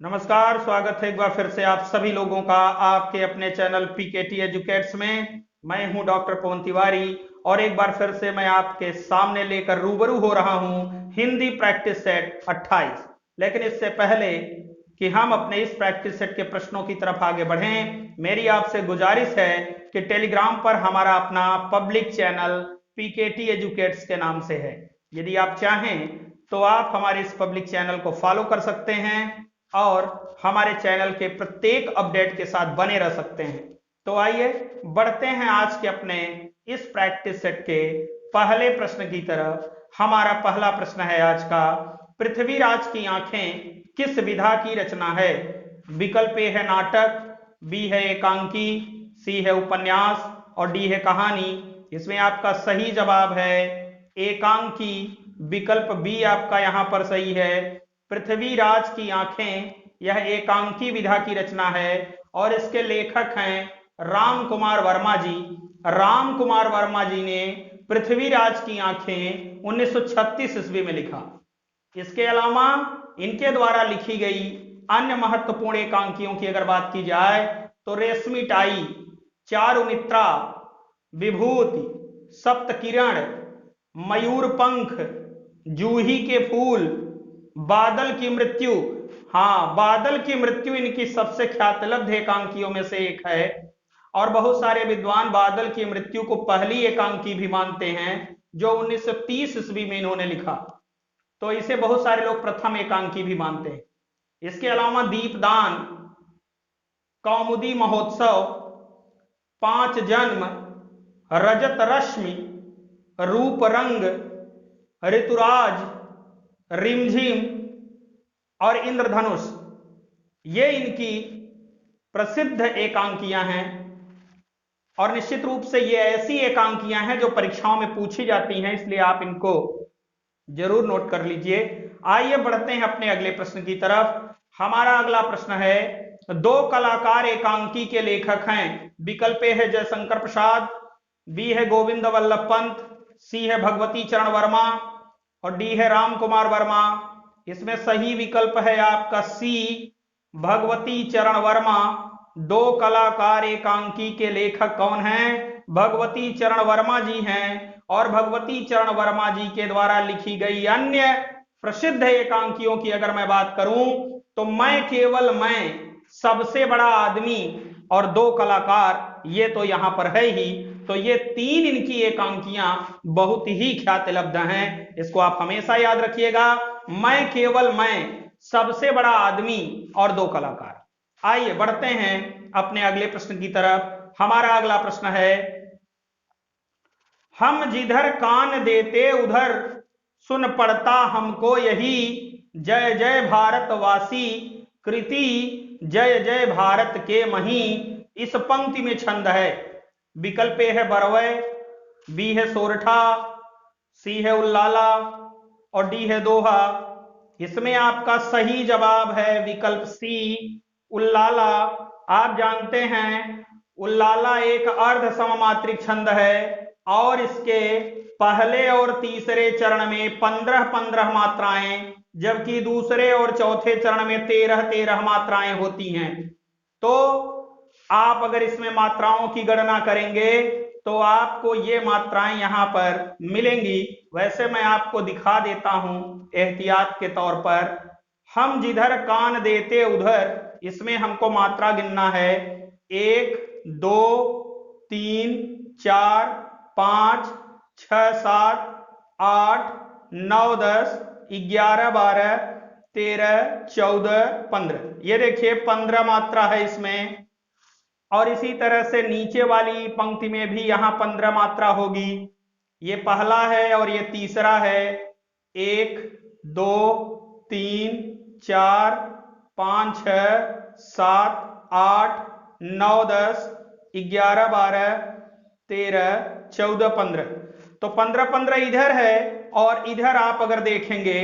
नमस्कार, स्वागत है एक बार फिर से आप सभी लोगों का आपके अपने चैनल पीकेटी एजुकेट्स में। मैं हूं डॉक्टर पवन तिवारी और एक बार फिर से मैं आपके सामने लेकर रूबरू हो रहा हूं हिंदी प्रैक्टिस सेट 28। लेकिन इससे पहले कि हम अपने इस प्रैक्टिस सेट के प्रश्नों की तरफ आगे बढ़ें, मेरी आपसे गुजारिश है कि टेलीग्राम पर हमारा अपना पब्लिक चैनल पीकेटी एजुकेट्स के नाम से है। यदि आप चाहें तो आप हमारे इस पब्लिक चैनल को फॉलो कर सकते हैं और हमारे चैनल के प्रत्येक अपडेट के साथ बने रह सकते हैं। तो आइए बढ़ते हैं आज के अपने इस प्रैक्टिस सेट के पहले प्रश्न की तरफ। हमारा पहला प्रश्न है आज का, पृथ्वीराज की आंखें किस विधा की रचना है? विकल्प ए है नाटक, बी है एकांकी, सी है उपन्यास और डी है कहानी। इसमें आपका सही जवाब है एकांकी। विकल्प बी आपका यहां पर सही है। पृथ्वीराज की आंखें यह एकांकी विधा की रचना है और इसके लेखक हैं राम कुमार वर्मा जी। राम कुमार वर्मा जी ने पृथ्वीराज की आंखें 1936 ईस्वी में लिखा। इसके अलावा इनके द्वारा लिखी गई अन्य महत्वपूर्ण एकांकियों की अगर बात की जाए तो रेशमी टाई, चारुमित्रा, विभूति, सप्तकिरण, मयूर पंख, जूही के फूल, बादल की मृत्यु। हाँ, बादल की मृत्यु इनकी सबसे ख्यातलब्ध एकांकियों में से एक है और बहुत सारे विद्वान बादल की मृत्यु को पहली एकांकी भी मानते हैं जो 1930 ईस्वी में इन्होंने लिखा। तो इसे बहुत सारे लोग प्रथम एकांकी भी मानते हैं। इसके अलावा दीपदान, कौमुदी महोत्सव, पांच जन्म, रजत रश्मि, रूप रंग, ऋतुराज, रिमझिम और इंद्रधनुष, ये इनकी प्रसिद्ध एकांकियां हैं और निश्चित रूप से ये ऐसी एकांकियां हैं जो परीक्षाओं में पूछी जाती हैं, इसलिए आप इनको जरूर नोट कर लीजिए। आइए बढ़ते हैं अपने अगले प्रश्न की तरफ। हमारा अगला प्रश्न है, दो कलाकार एकांकी के लेखक हैं। विकल्प ए है जयशंकर प्रसाद, बी है गोविंद वल्लभ पंत, सी है भगवती चरण वर्मा और डी है राम कुमार वर्मा। इसमें सही विकल्प है आपका सी, भगवती चरण वर्मा। दो कलाकार एकांकी के लेखक कौन हैं? भगवती चरण वर्मा जी हैं और भगवती चरण वर्मा जी के द्वारा लिखी गई अन्य प्रसिद्ध एकांकियों की अगर मैं बात करूं तो मैं केवल मैं, सबसे बड़ा आदमी और दो कलाकार, ये तो यहां पर है ही। तो ये तीन इनकी एकांकियां बहुत ही ख्यातलब्ध हैं, इसको आप हमेशा याद रखिएगा। मैं केवल मैं, सबसे बड़ा आदमी और दो कलाकार। आइए बढ़ते हैं अपने अगले प्रश्न की तरफ। हमारा अगला प्रश्न है, हम जिधर कान देते उधर सुन पड़ता हमको यही, जय जय भारतवासी कृति जय जय भारत के मही। इस पंक्ति में छंद है। विकल्प ए है बरवै, बी है सोरठा, सी है उल्लाला और डी है दोहा। इसमें आपका सही जवाब है विकल्प सी, उल्लाला। आप जानते हैं उल्लाला एक अर्ध सममात्रिक छंद है और इसके पहले और तीसरे चरण में 15-15 मात्राएं, जबकि दूसरे और चौथे चरण में 13-13 मात्राएं होती हैं। तो आप अगर इसमें मात्राओं की गणना करेंगे तो आपको ये मात्राएं यहां पर मिलेंगी। वैसे मैं आपको दिखा देता हूं एहतियात के तौर पर। हम जिधर कान देते उधर, इसमें हमको मात्रा गिनना है 1 2 3 4 5 6 7 8 9 10 11 12 13 14 15। ये देखिए 15 मात्रा है इसमें और इसी तरह से नीचे वाली पंक्ति में भी यहां 15 मात्रा होगी। ये पहला है और ये तीसरा है। 1 2 3 4 5 6 7 8 9 10 11 12 13 14 15। तो 15-15 इधर है और इधर आप अगर देखेंगे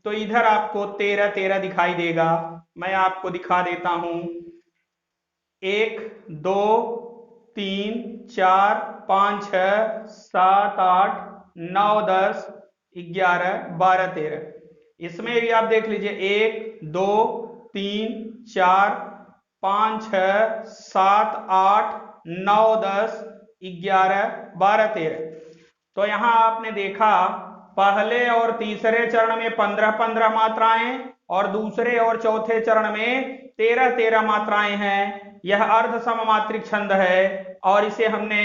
तो इधर आपको 13-13 दिखाई देगा। मैं आपको दिखा देता हूं 1 2 3 4 5 6 7 8 9 10 11 12 13। इसमें भी आप देख लीजिए 1 2 3 4 5 6 7 8 9 10 11 12 13। तो यहां आपने देखा पहले और तीसरे चरण में 15-15 मात्राएं और दूसरे और चौथे चरण में 13-13 मात्राएं हैं। यह अर्ध सममात्रिक छंद है और इसे हमने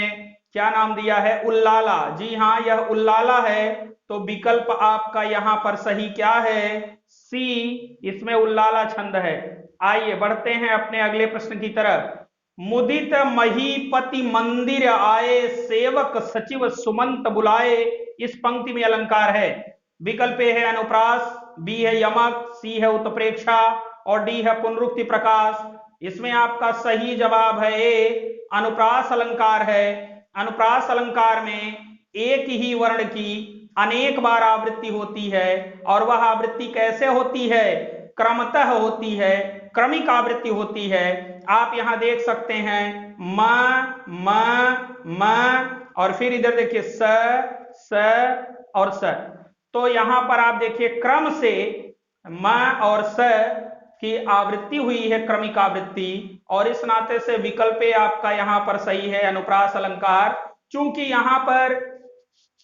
क्या नाम दिया है? उल्लाला। जी हाँ, यह उल्लाला है। तो विकल्प आपका यहां पर सही क्या है? सी, इसमें उल्लाला छंद है। आइए बढ़ते हैं अपने अगले प्रश्न की तरफ। मुदित महीपति मंदिर आए, सेवक सचिव सुमंत बुलाए। इस पंक्ति में अलंकार है। विकल्प ए है अनुप्रास, बी है यमक, सी है उत्प्रेक्षा और डी है पुनरुक्ति प्रकाश। इसमें आपका सही जवाब है ए, अनुप्रास अलंकार है। अनुप्रास अलंकार में एक ही वर्ण की अनेक बार आवृत्ति होती है और वह आवृत्ति कैसे होती है? क्रमतः होती है, क्रमिक आवृत्ति होती है। आप यहां देख सकते हैं म और फिर इधर देखिए स और स। तो यहां पर आप देखिए क्रम से म और स की आवृत्ति हुई है, क्रमिक आवृत्ति, और इस नाते से विकल्प आपका यहां पर सही है, अनुप्रास अलंकार। चूंकि यहां पर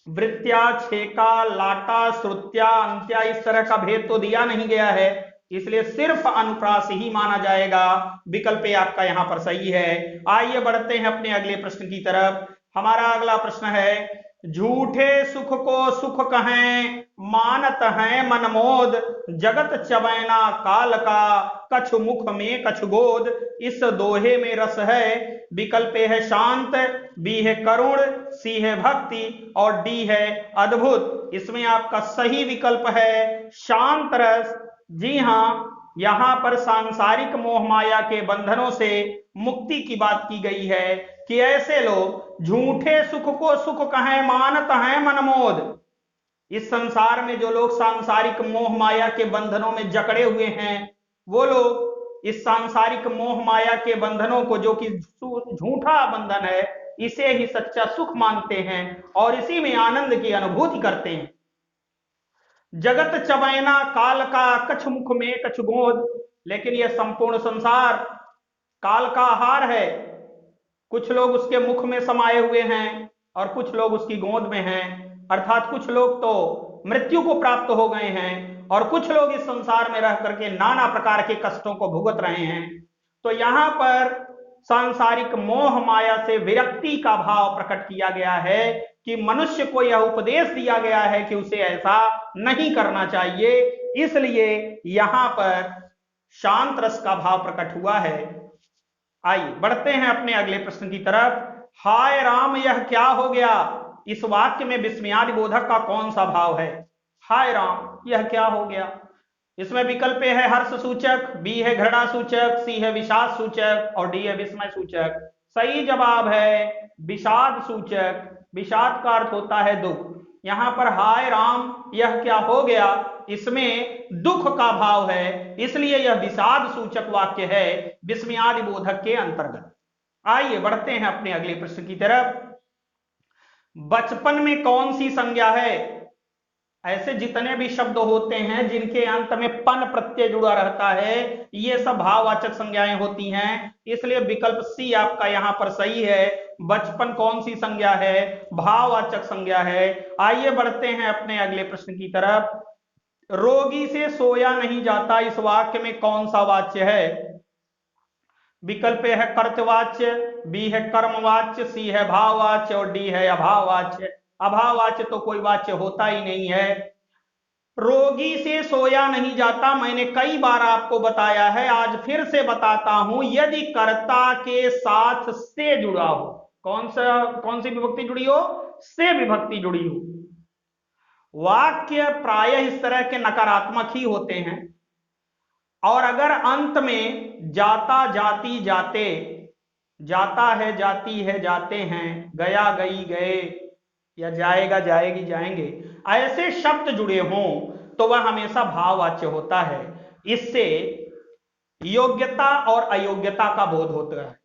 वृत्त्या, छेका, लाटा, श्रुत्या, अंत्या इस तरह का भेद तो दिया नहीं गया है, इसलिए सिर्फ अनुप्रास ही माना जाएगा। विकल्प आपका यहां पर सही है। आइए बढ़ते हैं अपने अगले प्रश्न की तरफ। हमारा अगला प्रश्न है, झूठे सुख को सुख कहें, मानत हैं मनमोद, जगत चबैना काल का, कछु मुख में कछु गोद। इस दोहे में रस है। विकल्प है शांत, बी है करुण, सी है भक्ति और डी है अद्भुत। इसमें आपका सही विकल्प है शांत रस। जी हां, यहां पर सांसारिक मोह माया के बंधनों से मुक्ति की बात की गई है कि ऐसे लोग झूठे सुख को सुख कहें, मानत हैं मनमोद। इस संसार में जो लोग सांसारिक मोह माया के बंधनों में जकड़े हुए हैं, वो लोग इस सांसारिक मोह माया के बंधनों को, जो कि झूठा बंधन है, इसे ही सच्चा सुख मानते हैं और इसी में आनंद की अनुभूति करते हैं। जगत चबैना काल का, कछ मुख में कछ गोद। लेकिन यह संपूर्ण संसार काल का आहार है। कुछ लोग उसके मुख में समाये हुए हैं और कुछ लोग उसकी गोद में हैं, अर्थात कुछ लोग तो मृत्यु को प्राप्त हो गए हैं और कुछ लोग इस संसार में रह करके नाना प्रकार के कष्टों को भुगत रहे हैं। तो यहां पर सांसारिक मोह माया से विरक्ति का भाव प्रकट किया गया है कि मनुष्य को यह उपदेश दिया गया है कि उसे ऐसा नहीं करना चाहिए, इसलिए यहां पर शांत रस का भाव प्रकट हुआ है। आइए बढ़ते हैं अपने अगले प्रश्न की तरफ। हाय राम, यह क्या हो गया? इस वाक्य में विस्मयादि बोधक का कौन सा भाव है? हाय राम, यह क्या हो गया? इसमें विकल्प है हर्ष सूचक, बी है घृणा सूचक, सी है विषाद सूचक और डी है विस्मय सूचक। सही जवाब है विषाद सूचक। विषाद का अर्थ होता है दुख। यहां पर हाय राम, यह क्या हो गया, इसमें दुख का भाव है, इसलिए यह विषाद सूचक वाक्य है विस्मयादि बोधक के अंतर्गत। आइए बढ़ते हैं अपने अगले प्रश्न की तरफ। बचपन में कौन सी संज्ञा है? ऐसे जितने भी शब्द होते हैं जिनके अंत में पन प्रत्यय जुड़ा रहता है, ये सब भाववाचक संज्ञाएं होती हैं, इसलिए विकल्प सी आपका यहां पर सही है। बचपन कौन सी संज्ञा है? भाववाचक संज्ञा है। आइए बढ़ते हैं अपने अगले प्रश्न की तरफ। रोगी से सोया नहीं जाता, इस वाक्य में कौन सा वाच्य है? विकल्प है कर्तवाच्य, बी है कर्मवाच्य, सी है भाववाच्य और डी है अभाववाच्य। अभाववाच्य तो कोई वाच्य होता ही नहीं है। रोगी से सोया नहीं जाता मैंने कई बार आपको बताया है, आज फिर से बताता हूं, यदि कर्ता के साथ से जुड़ा हो। कौन सी विभक्ति जुड़ी हो? से विभक्ति जुड़ी हो। वाक्य प्रायः इस तरह के नकारात्मक ही होते हैं और अगर अंत में जाता, जाती, जाते, जाता है, जाती है, जाते हैं, गया, गई, गए या जाएगा, जाएगी, जाएंगे, ऐसे शब्द जुड़े हों तो वह हमेशा भाववाच्य होता है। इससे योग्यता और अयोग्यता का बोध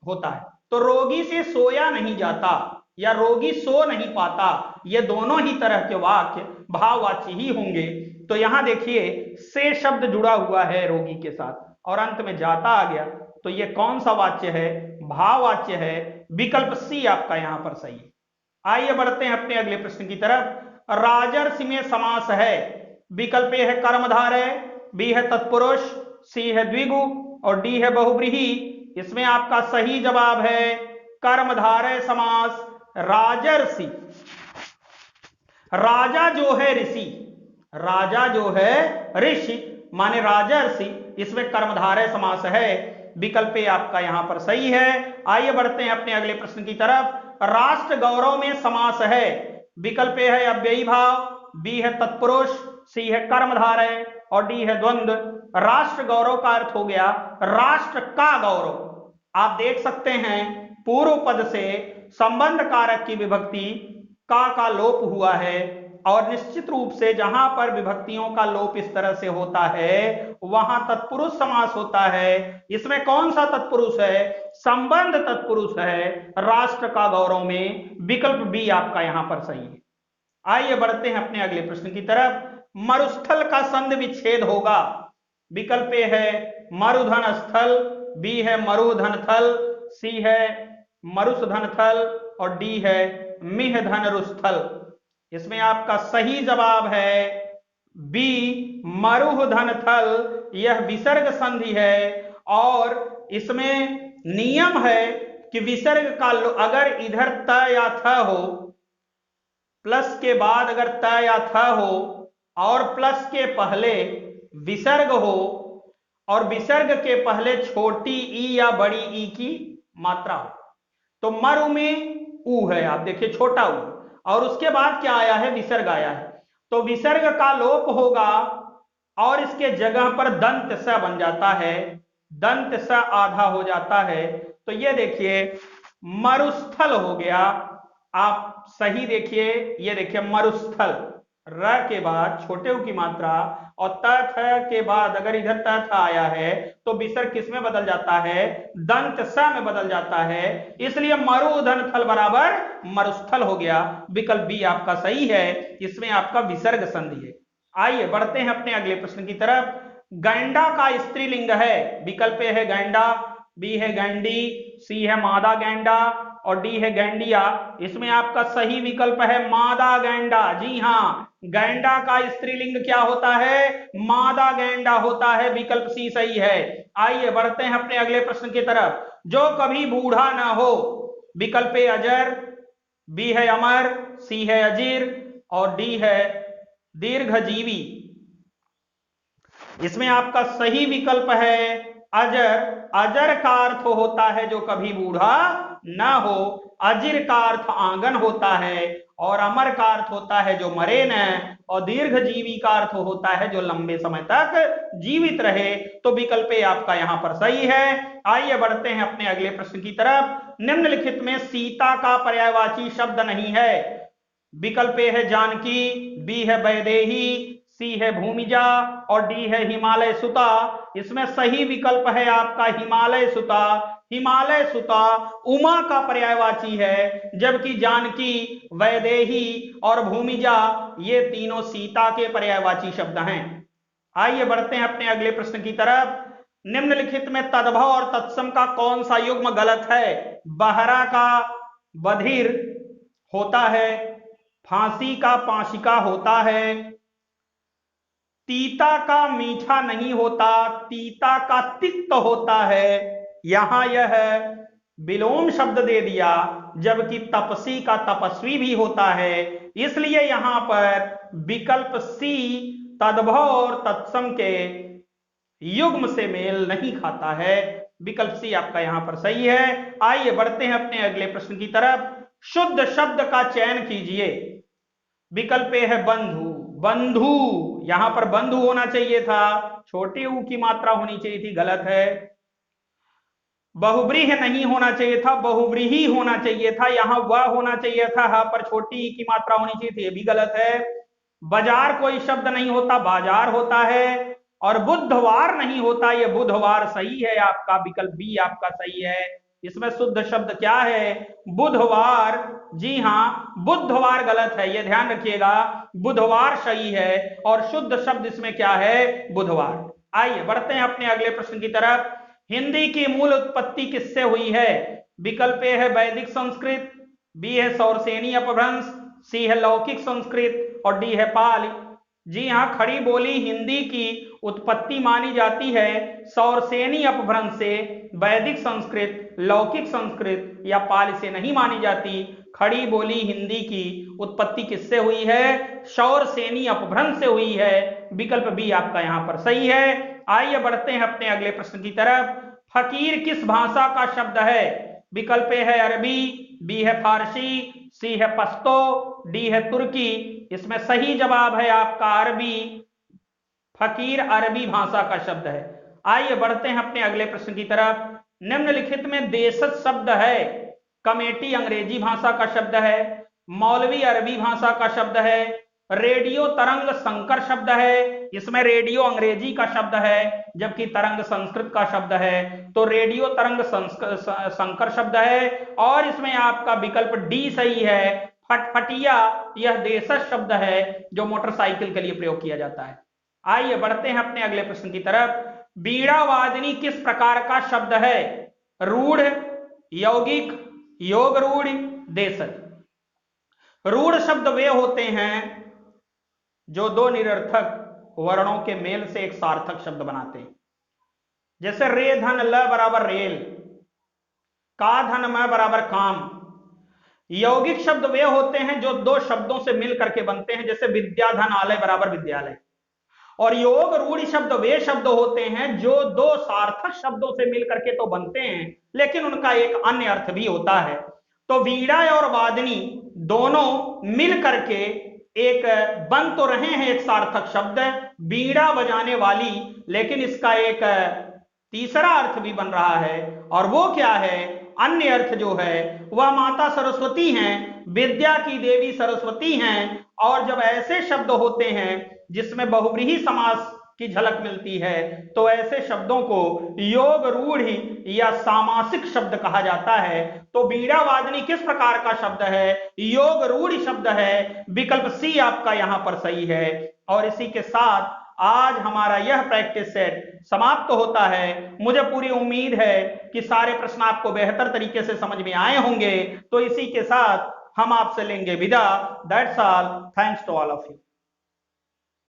होता है। तो रोगी से सोया नहीं जाता या रोगी सो नहीं पाता, ये दोनों ही तरह के वाक्य भाववाच्य ही होंगे। तो यहां देखिए से शब्द जुड़ा हुआ है रोगी के साथ, और अंत में जाता आ गया, तो ये कौन सा वाच्य है? भाववाच्य है। विकल्प सी आपका यहां पर सही है। आइए बढ़ते हैं अपने अगले प्रश्न की तरफ। राजर्षि में समास है। विकल्प ए है कर्मधारय, बी है तत्पुरुष, सी है द्विगु और डी है बहुव्रीहि। इसमें आपका सही जवाब है कर्मधारय समास। राजर्षि, राजा जो है ऋषि, राजा जो है ऋषि माने राजर्षि, इसमें कर्मधारय समास है। विकल्प ए आपका यहां पर सही है। आइए बढ़ते हैं अपने अगले प्रश्न की तरफ। राष्ट्र गौरव में समास है। विकल्प ए है अव्ययी भाव, बी है तत्पुरुष, सी है कर्मधारय और डी है द्वंद्व। राष्ट्र गौरव का अर्थ हो गया राष्ट्र का गौरव। आप देख सकते हैं पूर्व पद से संबंध कारक की विभक्ति का लोप हुआ है, और निश्चित रूप से जहां पर विभक्तियों का लोप इस तरह से होता है वहां तत्पुरुष समास होता है। इसमें कौन सा तत्पुरुष है? संबंध तत्पुरुष है राष्ट्र का गौरव में। विकल्प बी आपका यहां पर सही है। आइए बढ़ते हैं अपने अगले प्रश्न की तरफ। मरुस्थल का संधि विच्छेद होगा। विकल्प ए है मरुधन स्थल, बी है मरुधन थल, सी है मरुसधन थल और डी है मिहधन रुस्थल। इसमें आपका सही जवाब है बी मरुधन थल। यह विसर्ग संधि है और इसमें नियम है कि विसर्ग का अगर इधर त या थ हो, प्लस के बाद अगर त या थ हो और प्लस के पहले विसर्ग हो और विसर्ग के पहले छोटी ई या बड़ी ई की मात्रा हो, तो मरु में ऊ है, आप देखिए छोटा ऊ, और उसके बाद क्या आया है? विसर्ग आया है, तो विसर्ग का लोप होगा और इसके जगह पर दंत स बन जाता है, दंत स आधा हो जाता है। तो ये देखिए मरुस्थल हो गया। आप सही देखिए, ये देखिए मरुस्थल, र के बाद छोटे ऊ की मात्रा और त थ के बाद अगर इधर त थ आया है तो विसर्ग किस में बदल जाता है? दंत स में बदल जाता है। इसलिए मरुधन थल बराबर मरुस्थल हो गया। विकल्प बी आपका सही है, इसमें आपका विसर्ग संधि है। आइए बढ़ते हैं अपने अगले प्रश्न की तरफ। गैंडा का स्त्रीलिंग है। विकल्प ए है गैंडा, बी है गैंडी, सी है मादा गैंडा और डी है गैंडिया। इसमें आपका सही विकल्प है मादा गैंडा। जी हां, गैंडा का स्त्रीलिंग क्या होता है? मादा गैंडा होता है। विकल्प सी सही है। आइए बढ़ते हैं अपने अगले प्रश्न की तरफ। जो कभी बूढ़ा ना हो। विकल्प ए अजर, बी है अमर, सी है अजीर और डी है दीर्घजीवी। इसमें आपका सही विकल्प है अजर। अजर का अर्थ होता है जो कभी बूढ़ा ना हो, अजीर का अर्थ आंगन होता है और अमर का अर्थ होता है जो मरे न, और दीर्घजीवी का अर्थ होता है जो लंबे समय तक जीवित रहे। तो विकल्प ए आपका यहां पर सही है। आइए बढ़ते हैं अपने अगले प्रश्न की तरफ। निम्नलिखित में सीता का पर्यायवाची शब्द नहीं है। विकल्प ए है जानकी, बी है वैदेही, सी है भूमिजा और डी है हिमालय सुता। इसमें सही विकल्प है आपका हिमालय सुता। हिमालय सुता उमा का पर्यायवाची है, जबकि जानकी, वैदेही और भूमिजा ये तीनों सीता के पर्यायवाची शब्द हैं। आइए बढ़ते हैं अपने अगले प्रश्न की तरफ। निम्नलिखित में तद्भव और तत्सम का कौन सा युग्म गलत है? बहरा का बधिर होता है, फांसी का पाशिका होता है, तीता का मीठा नहीं होता, तीता का तिक्त होता है। यहां यह विलोम शब्द दे दिया, जबकि तपसी का तपस्वी भी होता है। इसलिए यहां पर विकल्प सी तद्भव और तत्सम के युग्म से मेल नहीं खाता है। विकल्प सी आपका यहां पर सही है। आइए बढ़ते हैं अपने अगले प्रश्न की तरफ। शुद्ध शब्द का चयन कीजिए। विकल्प ए है बंधु। बंधु, यहां पर बंधु होना चाहिए था, छोटे ऊ की मात्रा होनी चाहिए थी, गलत है। बहुव्रीहि नहीं होना चाहिए था, बहुव्रीहि होना चाहिए था। यहां वह होना चाहिए था, हा पर छोटी ई की मात्रा होनी चाहिए थी, ये भी गलत है। बाजार कोई शब्द नहीं होता, बाजार होता है। और बुधवार नहीं होता, ये बुधवार सही है आपका। विकल्प बी आपका सही है। इसमें शुद्ध शब्द क्या है? बुधवार। जी हां, बुधवार गलत है, ये ध्यान रखिएगा। बुधवार सही है और शुद्ध शब्द इसमें क्या है? बुधवार। आइए बढ़ते हैं अपने अगले प्रश्न की तरफ। हिंदी की मूल उत्पत्ति किससे हुई है? विकल्प ए है वैदिक संस्कृत, बी है सौरसेनी अपभ्रंश, सी है लौकिक संस्कृत और डी है पाली। जी हाँ, खड़ी बोली हिंदी की उत्पत्ति मानी जाती है सौरसेनी अपभ्रंश से, वैदिक संस्कृत, लौकिक संस्कृत या पाली से नहीं मानी जाती। खड़ी बोली हिंदी की उत्पत्ति किससे हुई है? सौरसेनी अपभ्रंश से हुई है। विकल्प बी आपका यहां पर सही है। आइए बढ़ते हैं अपने अगले प्रश्न की तरफ। फकीर किस भाषा का शब्द है? विकल्प ए है अरबी, बी है फारसी, सी है पश्तो, डी है तुर्की। इसमें सही जवाब है आपका अरबी। फकीर अरबी भाषा का शब्द है। आइए बढ़ते हैं अपने अगले प्रश्न की तरफ। निम्नलिखित में देशज शब्द है। कमेटी अंग्रेजी भाषा का शब्द है, मौलवी अरबी भाषा का शब्द है, रेडियो तरंग संकर शब्द है। इसमें रेडियो अंग्रेजी का शब्द है जबकि तरंग संस्कृत का शब्द है, तो रेडियो तरंग संकर शब्द है। और इसमें आपका विकल्प डी सही है, फटफटिया यह देशज शब्द है जो मोटरसाइकिल के लिए प्रयोग किया जाता है। आइए बढ़ते हैं अपने अगले प्रश्न की तरफ। बीड़ा वादनी किस प्रकार का शब्द है? रूढ़, यौगिक, योग रूढ़, देशज। रूढ़ शब्द वे होते हैं जो दो निरर्थक वर्णों के मेल से एक सार्थक शब्द बनाते हैं। जैसे रे धन ल बराबर रेल, का धन म बराबर काम। यौगिक शब्द वे होते हैं जो दो शब्दों से मिल करके बनते हैं, जैसे विद्या धन आलय बराबर विद्यालय। और योग रूढ़ शब्द वे शब्द होते हैं जो दो सार्थक शब्दों से मिल करके तो बनते हैं लेकिन उनका एक अन्य अर्थ भी होता है। तो वीणा और वादनी दोनों मिल करके एक बन तो रहे हैं एक सार्थक शब्द वीणा बजाने वाली, लेकिन इसका एक तीसरा अर्थ भी बन रहा है। और वो क्या है? अन्य अर्थ जो है वह माता सरस्वती हैं, विद्या की देवी सरस्वती हैं। और जब ऐसे शब्द होते हैं जिसमें बहुव्रीहि समास की झलक मिलती है तो ऐसे शब्दों को योग रूढ़ या सामासिक शब्द कहा जाता है। तो वीणा वादनी किस प्रकार का शब्द है? योग रूढ़ शब्द है। विकल्प सी आपका यहां पर सही है। और इसी के साथ आज हमारा यह प्रैक्टिस सेट समाप्त होता है। मुझे पूरी उम्मीद है कि सारे प्रश्न आपको बेहतर तरीके से समझ में आए होंगे। तो इसी के साथ हम आपसे लेंगे विदा। That's all. Thanks to all of you.